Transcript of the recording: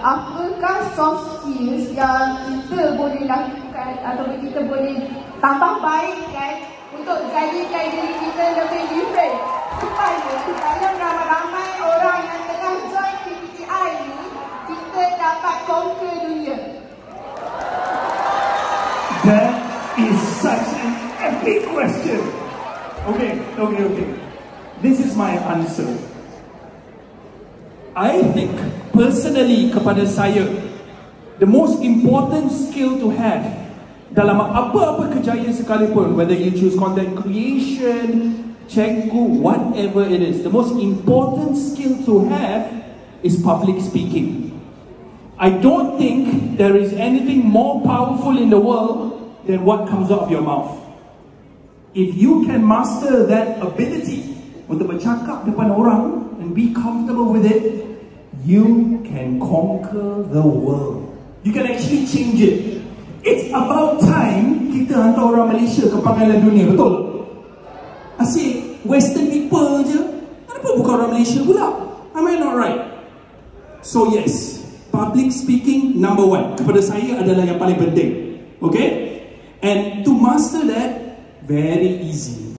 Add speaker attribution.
Speaker 1: apakah soft skills yang kita boleh lakukan atau kita boleh tambah baikkan untuk jadikan diri kita lebih different supaya dalam ramai-ramai orang yang tengah join PPTI ni kita dapat conquer dunia.
Speaker 2: That is such an epic question. Okay. This is my answer. I think personally kepada saya, the most important skill to have dalam apa-apa kejayaan sekalipun, whether you choose content creation, cikgu, whatever it is, the most important skill to have is public speaking. I don't think there is anything more powerful in the world than what comes out of your mouth. If you can master that ability untuk bercakap depan orang and be comfortable with it, you can conquer the world. You can actually change it. It's about time kita hantar orang Malaysia ke panggilan dunia, betul? Asyik Western people je, kenapa bukan orang Malaysia pula? Am I not right? So yes, public speaking number one kepada saya adalah yang paling penting. Okay? And to master that, very easy.